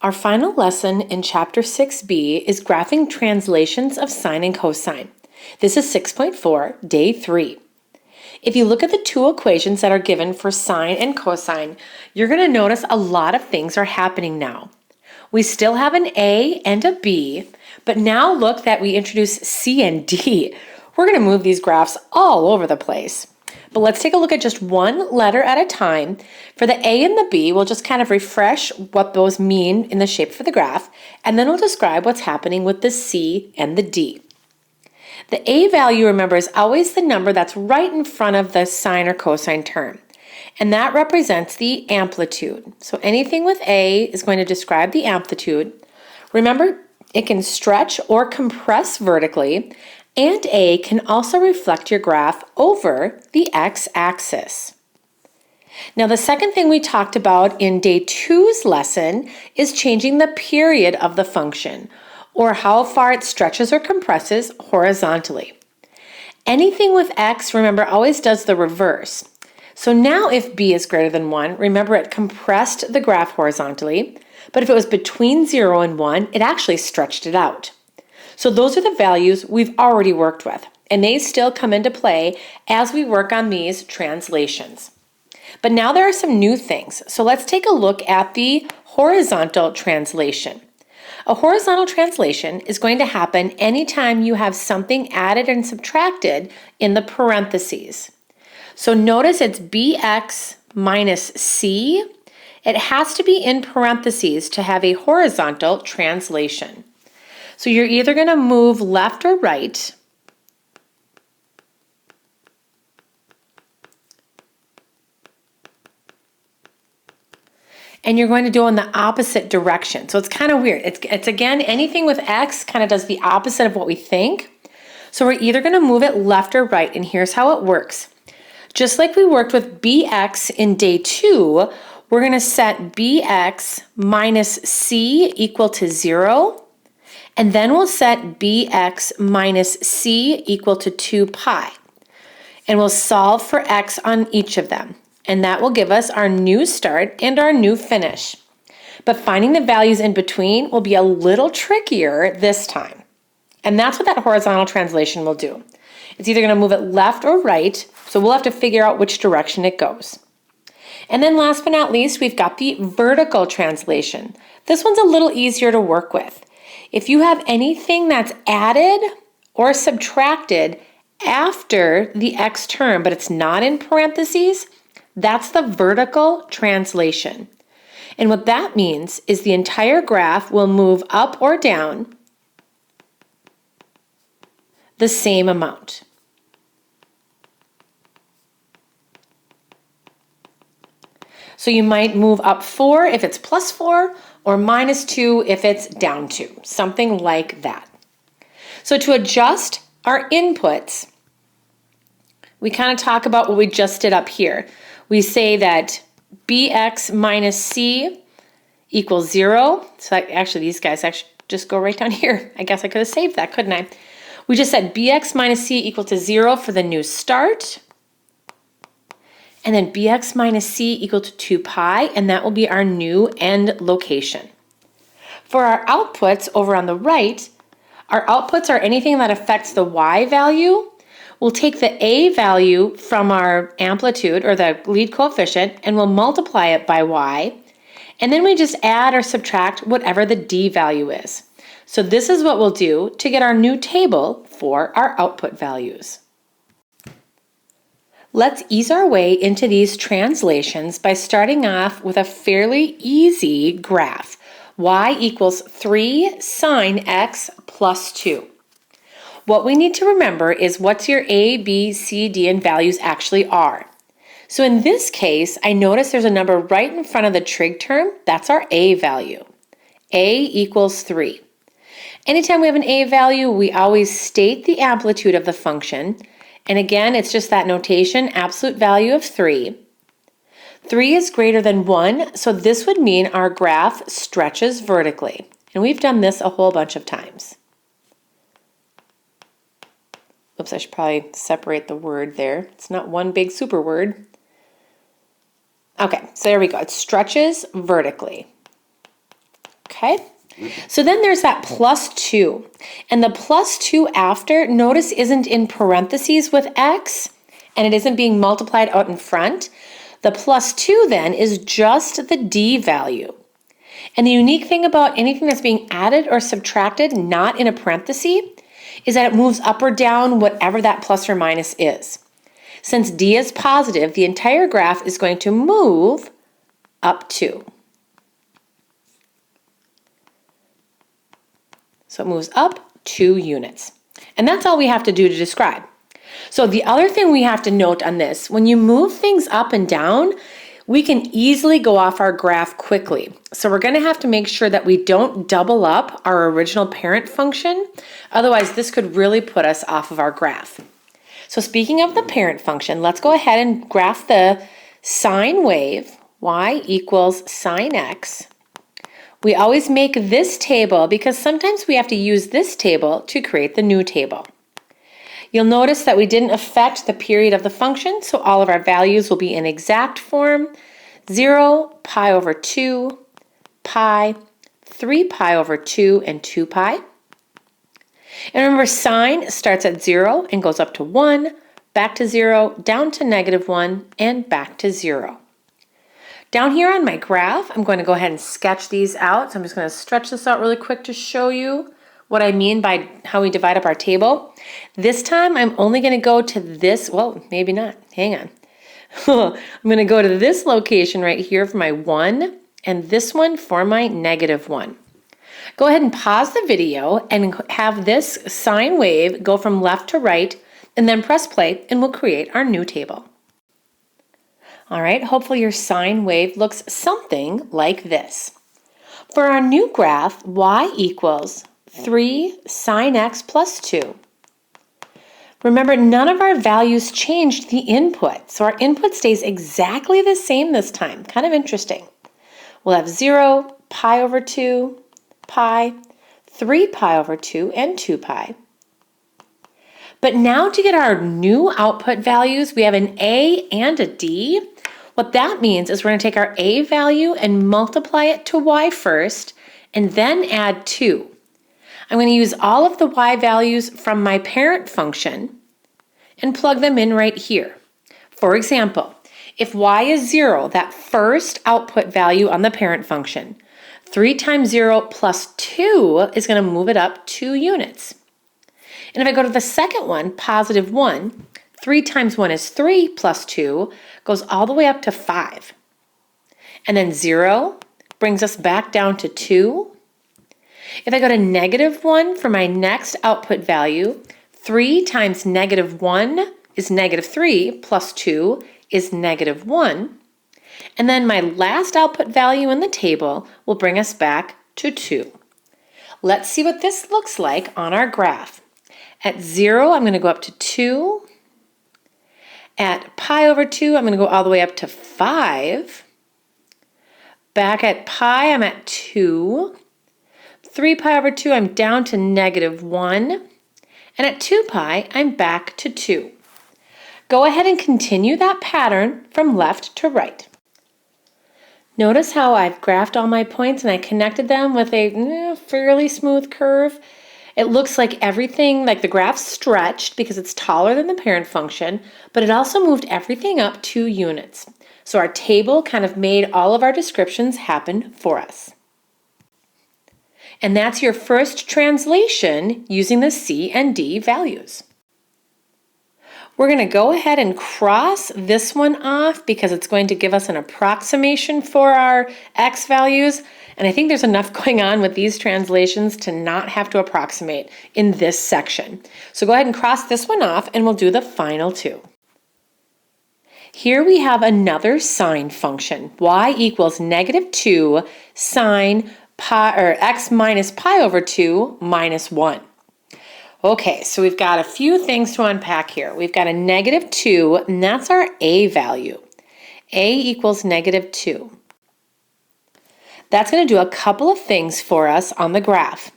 Our final lesson in Chapter 6b is graphing translations of sine and cosine. This is 6.4, Day 3. If you look at the two equations that are given for sine and cosine, you're going to notice a lot of things are happening now. We still have an A and a B, but now look that we introduce C and D. We're going to move these graphs all over the place. But let's take a look at just one letter at a time. For the A and the B, we'll just kind of refresh what those mean in the shape for the graph, and then we'll describe what's happening with the C and the D. The A value, remember, is always the number that's right in front of the sine or cosine term, and that represents the amplitude. So anything with A is going to describe the amplitude. Remember, it can stretch or compress vertically, and A can also reflect your graph over the x-axis. Now, the second thing we talked about in Day 2's lesson is changing the period of the function, or how far it stretches or compresses horizontally. Anything with x, remember, always does the reverse. So now if b is greater than 1, remember it compressed the graph horizontally, but if it was between 0 and 1, it actually stretched it out. So those are the values we've already worked with, and they still come into play as we work on these translations. But now there are some new things, so let's take a look at the horizontal translation. A horizontal translation is going to happen anytime you have something added and subtracted in the parentheses. So notice it's bx minus c. It has to be in parentheses to have a horizontal translation. So you're either going to move left or right. And you're going to do it in the opposite direction. So it's kind of weird. It's again, anything with x kind of does the opposite of what we think. So we're either going to move it left or right, and here's how it works. Just like we worked with bx in Day 2, we're going to set bx minus c equal to 0, and then we'll set bx minus c equal to 2 pi. And we'll solve for x on each of them. And that will give us our new start and our new finish. But finding the values in between will be a little trickier this time. And that's what that horizontal translation will do. It's either going to move it left or right, so we'll have to figure out which direction it goes. And then last but not least, we've got the vertical translation. This one's a little easier to work with. If you have anything that's added or subtracted after the x term, but it's not in parentheses, that's the vertical translation. And what that means is the entire graph will move up or down the same amount. So you might move up 4 if it's plus 4, or minus 2 if it's down 2, something like that. So to adjust our inputs, we kind of talk about what we just did up here. We say that bx minus c equals 0. So actually these guys actually just go right down here. I guess I could have saved that, couldn't I? We just said bx minus c equal to 0 for the new start. And then bx minus c equal to 2 pi, and that will be our new end location. For our outputs over on the right, our outputs are anything that affects the y value. We'll take the a value from our amplitude, or the lead coefficient, and we'll multiply it by y. And then we just add or subtract whatever the d value is. So this is what we'll do to get our new table for our output values. Let's ease our way into these translations by starting off with a fairly easy graph. Y equals 3 sine x plus 2. What we need to remember is what your a, b, c, d, and values actually are. So in this case, I notice there's a number right in front of the trig term. That's our a value. A equals 3. Anytime we have an a value, we always state the amplitude of the function. And again, it's just that notation, absolute value of 3. 3 is greater than 1, so this would mean our graph stretches vertically. And we've done this a whole bunch of times. Oops, I should probably separate the word there. It's not one big super word. Okay, so there we go. It stretches vertically. Okay? So then there's that plus 2. And the plus 2 after, notice, isn't in parentheses with x, and it isn't being multiplied out in front. The plus 2 then is just the d value. And the unique thing about anything that's being added or subtracted, not in a parenthesis, is that it moves up or down whatever that plus or minus is. Since d is positive, the entire graph is going to move up 2. So it moves up 2 units. And that's all we have to do to describe. So the other thing we have to note on this, when you move things up and down, we can easily go off our graph quickly. So we're going to have to make sure that we don't double up our original parent function. Otherwise, this could really put us off of our graph. So speaking of the parent function, let's go ahead and graph the sine wave, y equals sine x. We always make this table because sometimes we have to use this table to create the new table. You'll notice that we didn't affect the period of the function, so all of our values will be in exact form. 0, pi over 2, pi, 3 pi over 2, and 2 pi. And remember, sine starts at 0 and goes up to 1, back to 0, down to -1, and back to 0. Down here on my graph, I'm going to go ahead and sketch these out. So I'm just going to stretch this out really quick to show you what I mean by how we divide up our table. This time, I'm only going to go to this, well, maybe not, hang on. I'm going to go to this location right here for my 1, and this one for my -1. Go ahead and pause the video and have this sine wave go from left to right, and then press play, and we'll create our new table. All right, hopefully your sine wave looks something like this. For our new graph, y equals 3 sine x plus 2. Remember, none of our values changed the input, so our input stays exactly the same this time. Kind of interesting. We'll have 0, pi over 2, pi, 3 pi over 2, and 2 pi. But now to get our new output values, we have an a and a d. What that means is we're going to take our a value and multiply it to y first, and then add 2. I'm going to use all of the y values from my parent function and plug them in right here. For example, if y is 0, that first output value on the parent function, 3 times 0 plus 2 is going to move it up 2 units. And if I go to the second one, positive 1, 3 times 1 is 3 plus 2 goes all the way up to 5. And then 0 brings us back down to 2. If I go to -1 for my next output value, 3 times -1 is -3 plus 2 is -1. And then my last output value in the table will bring us back to 2. Let's see what this looks like on our graph. At 0, I'm going to go up to 2. At pi over 2, I'm going to go all the way up to 5. Back at pi, I'm at 2. 3 pi over 2, I'm down to -1. And at 2 pi, I'm back to 2. Go ahead and continue that pattern from left to right. Notice how I've graphed all my points and I connected them with a fairly smooth curve. It looks like everything, like the graph stretched because it's taller than the parent function, but it also moved everything up 2 units. So our table kind of made all of our descriptions happen for us. And that's your first translation using the C and D values. We're going to go ahead and cross this one off because it's going to give us an approximation for our X values. And I think there's enough going on with these translations to not have to approximate in this section. So go ahead and cross this one off and we'll do the final 2. Here we have another sine function. Y equals -2 sine pi, or x minus pi over 2 minus 1. Okay, so we've got a few things to unpack here. We've got a -2, and that's our a value. A equals -2. That's going to do a couple of things for us on the graph.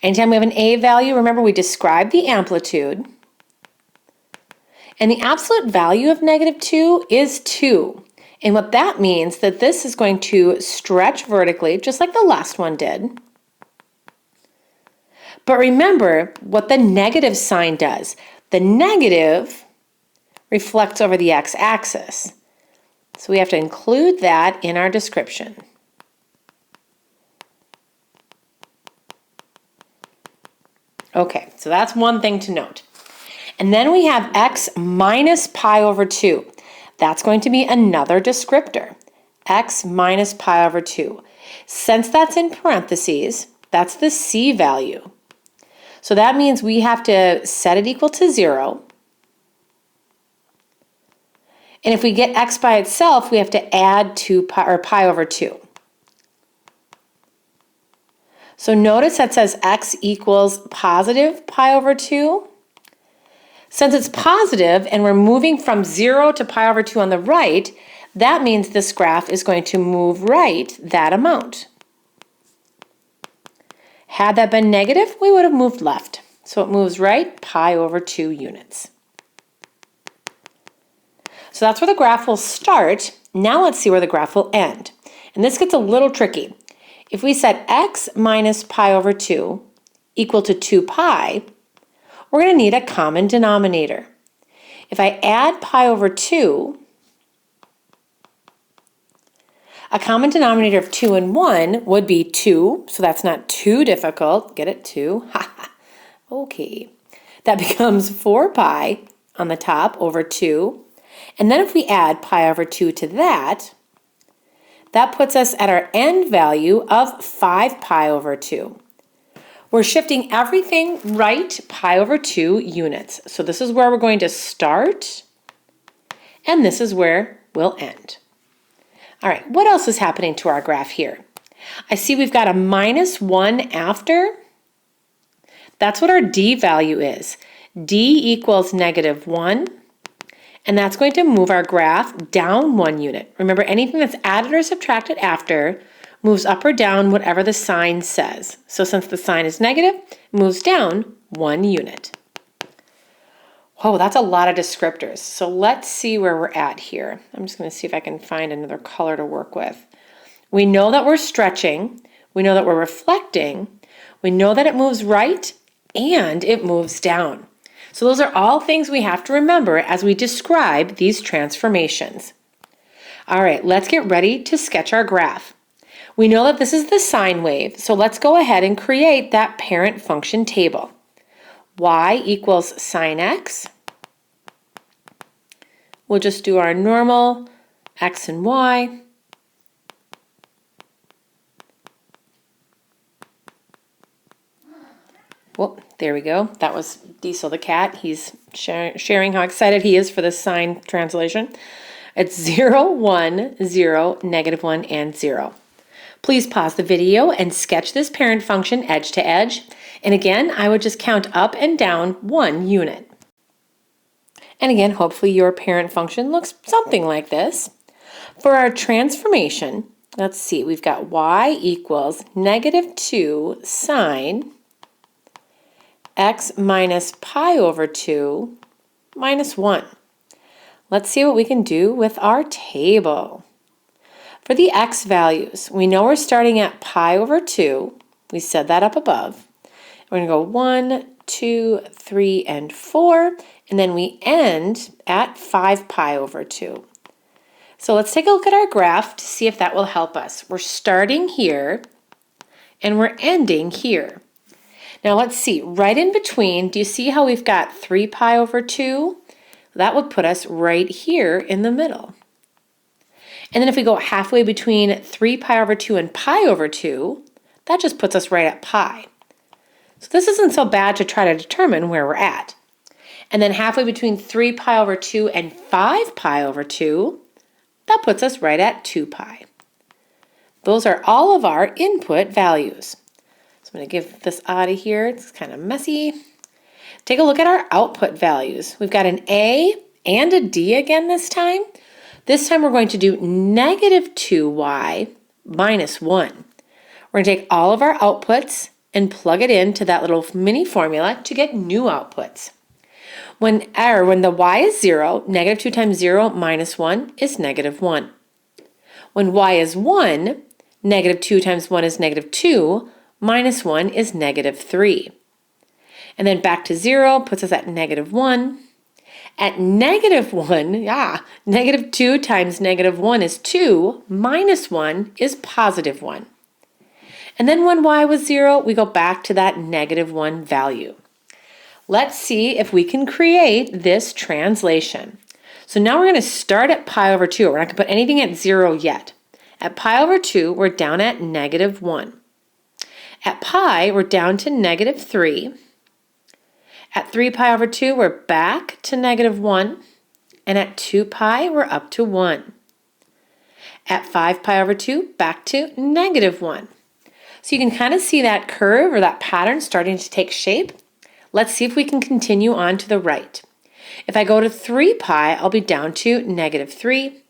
Anytime we have an a value, remember we described the amplitude. And the absolute value of -2 is 2. And what that means that this is going to stretch vertically, just like the last one did. But remember what the negative sign does. The negative reflects over the x-axis. So we have to include that in our description. Okay, so that's one thing to note. And then we have x minus pi over 2. That's going to be another descriptor, x minus pi over 2. Since that's in parentheses, that's the c value. So that means we have to set it equal to 0. And if we get x by itself, we have to add 2 pi, or pi over 2. So notice that says x equals positive pi over 2. Since it's positive and we're moving from 0 to pi over 2 on the right, that means this graph is going to move right that amount. Had that been negative, we would have moved left. So it moves right pi over 2 units. So that's where the graph will start. Now let's see where the graph will end. And this gets a little tricky. If we set x minus pi over 2 equal to 2 pi, we're going to need a common denominator. If I add pi over 2, a common denominator of 2 and 1 would be 2, so that's not too difficult. Get it? 2. Okay. That becomes 4 pi on the top over 2. And then if we add pi over 2 to that, that puts us at our end value of 5 pi over 2. We're shifting everything right pi over 2 units. So this is where we're going to start, and this is where we'll end. All right, what else is happening to our graph here? I see we've got a minus 1 after. That's what our d value is. D equals negative 1. And that's going to move our graph down 1 unit. Remember, anything that's added or subtracted after moves up or down whatever the sign says. So since the sign is negative, it moves down 1 unit. Whoa, that's a lot of descriptors. So let's see where we're at here. I'm just going to see if I can find another color to work with. We know that we're stretching. We know that we're reflecting. We know that it moves right and it moves down. So those are all things we have to remember as we describe these transformations. All right, let's get ready to sketch our graph. We know that this is the sine wave, so let's go ahead and create that parent function table. Y equals sine x. We'll just do our normal x and y. Well, there we go. That was Diesel the cat. He's sharing how excited he is for this sine translation. It's 0, 1, 0, negative 1, and 0. Please pause the video and sketch this parent function edge to edge. And again, I would just count up and down 1 unit. And again, hopefully your parent function looks something like this. For our transformation, let's see, we've got y equals negative 2 sine x minus pi over 2 minus 1. Let's see what we can do with our table. For the x values, we know we're starting at pi over 2. We said that up above. We're going to go 1, 2, 3, and 4, and then we end at 5 pi over 2. So let's take a look at our graph to see if that will help us. We're starting here, and we're ending here. Now let's see, right in between, do you see how we've got 3 pi over 2? That would put us right here in the middle. And then if we go halfway between 3 pi over 2 and pi over 2, that just puts us right at pi. So this isn't so bad to try to determine where we're at. And then halfway between 3 pi over 2 and 5 pi over 2, that puts us right at 2 pi. Those are all of our input values. So I'm going to give this out of here. It's kind of messy. Take a look at our output values. We've got an A and a D again this time. This time we're going to do negative 2y minus 1. We're going to take all of our outputs and plug it into that little mini formula to get new outputs. When the y is 0, negative 2 times 0 minus 1 is negative 1. When y is 1, negative 2 times 1 is negative 2, minus 1 is negative 3. And then back to 0 puts us at negative 1. At negative 1, negative 2 times negative 1 is 2, minus 1 is positive 1. And then when y was 0, we go back to that negative 1 value. Let's see if we can create this translation. So now we're going to start at pi over 2. We're not going to put anything at 0 yet. At pi over 2, we're down at negative 1. At pi, we're down to negative 3. At 3 pi over 2, we're back to negative 1. And at 2 pi, we're up to 1. At 5 pi over 2, back to negative 1. So you can kind of see that curve or that pattern starting to take shape. Let's see if we can continue on to the right. If I go to 3 pi, I'll be down to negative 3.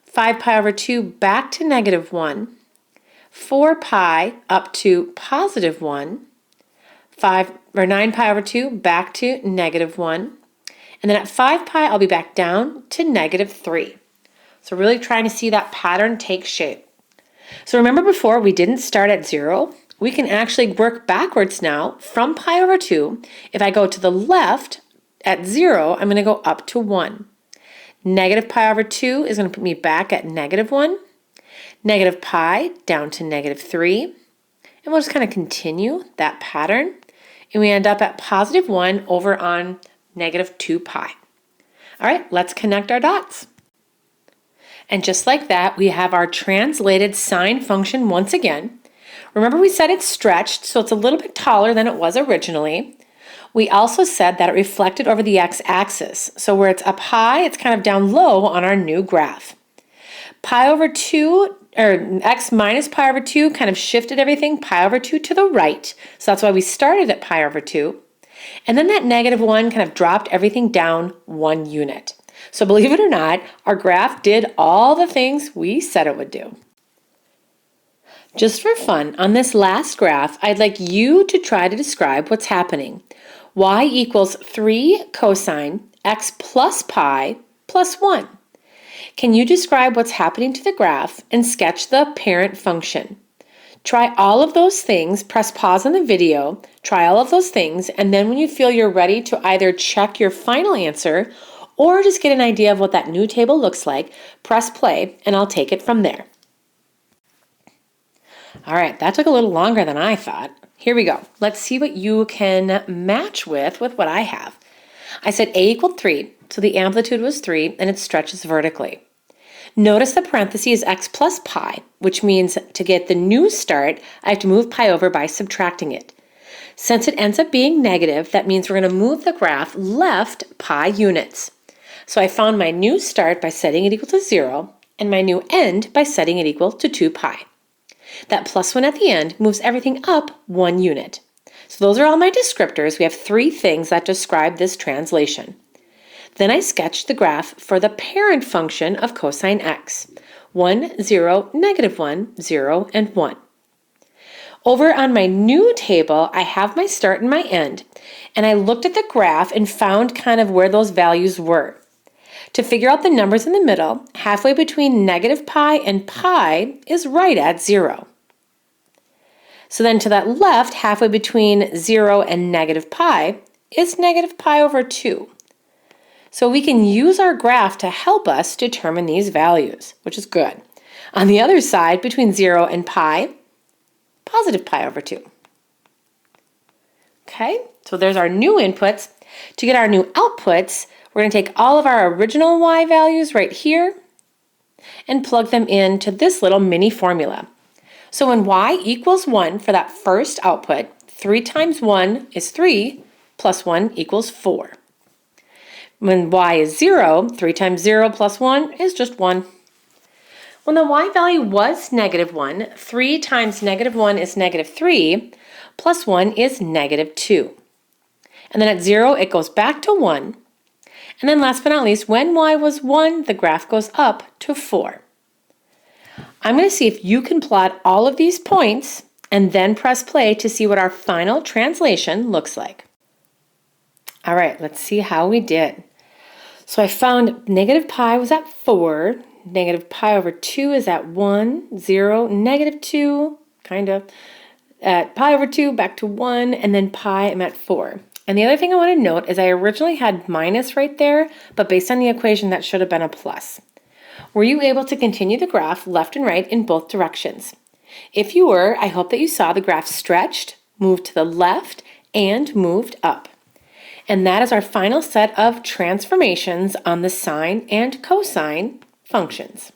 5 pi over 2, back to negative 1. 4 pi up to positive 1. 9 pi over 2, back to negative 1. And then at 5 pi, I'll be back down to negative 3. So really trying to see that pattern take shape. So remember before we didn't start at 0? We can actually work backwards now from pi over 2. If I go to the left at 0, I'm going to go up to 1. Negative pi over 2 is going to put me back at negative 1. Negative pi down to negative 3. And we'll just kind of continue that pattern. And we end up at positive 1 over on negative 2 pi. All right, let's connect our dots. And just like that, we have our translated sine function once again. Remember we said it's stretched, so it's a little bit taller than it was originally. We also said that it reflected over the x-axis. So where it's up high, it's kind of down low on our new graph. Pi over 2, or x minus pi over 2 kind of shifted everything pi over 2 to the right. So that's why we started at pi over 2. And then that negative 1 kind of dropped everything down 1 unit. So believe it or not, our graph did all the things we said it would do. Just for fun, on this last graph, I'd like you to try to describe what's happening. Y equals 3 cosine x plus pi plus 1. Can you describe what's happening to the graph and sketch the parent function? Try all of those things, press pause on the video, try all of those things, and then when you feel you're ready to either check your final answer or just get an idea of what that new table looks like, press play and I'll take it from there. All right, that took a little longer than I thought. Here we go. Let's see what you can match with what I have. I said a equaled 3, so the amplitude was 3 and it stretches vertically. Notice the parentheses x plus pi, which means to get the new start, I have to move pi over by subtracting it. Since it ends up being negative, that means we're going to move the graph left pi units. So I found my new start by setting it equal to 0 and my new end by setting it equal to 2 pi. That plus 1 at the end moves everything up 1 unit. So those are all my descriptors. We have 3 things that describe this translation. Then I sketched the graph for the parent function of cosine x. 1, 0, negative 1, 0, and 1. Over on my new table, I have my start and my end, and I looked at the graph and found kind of where those values were. To figure out the numbers in the middle, halfway between negative pi and pi is right at 0. So then to that left, halfway between 0 and negative pi is negative pi over 2. So we can use our graph to help us determine these values, which is good. On the other side, between 0 and pi, positive pi over 2. Okay, so there's our new inputs. To get our new outputs, we're going to take all of our original y values right here and plug them into this little mini formula. So when y equals 1 for that first output, 3 times 1 is 3, plus 1 equals 4. When y is 0, 3 times 0 plus 1 is just 1. When the y value was negative 1, 3 times negative 1 is negative 3, plus 1 is negative 2. And then at 0, it goes back to 1. And then last but not least, when y was 1, the graph goes up to 4. I'm going to see if you can plot all of these points and then press play to see what our final translation looks like. All right, let's see how we did. So I found negative pi was at 4, Negative pi over 2 is at 1, 0, negative 2, kind of. At pi over 2, back to 1, and then pi, I'm at 4. And the other thing I want to note is I originally had minus right there, but based on the equation, that should have been a plus. Were you able to continue the graph left and right in both directions? If you were, I hope that you saw the graph stretched, moved to the left, and moved up. And that is our final set of transformations on the sine and cosine functions.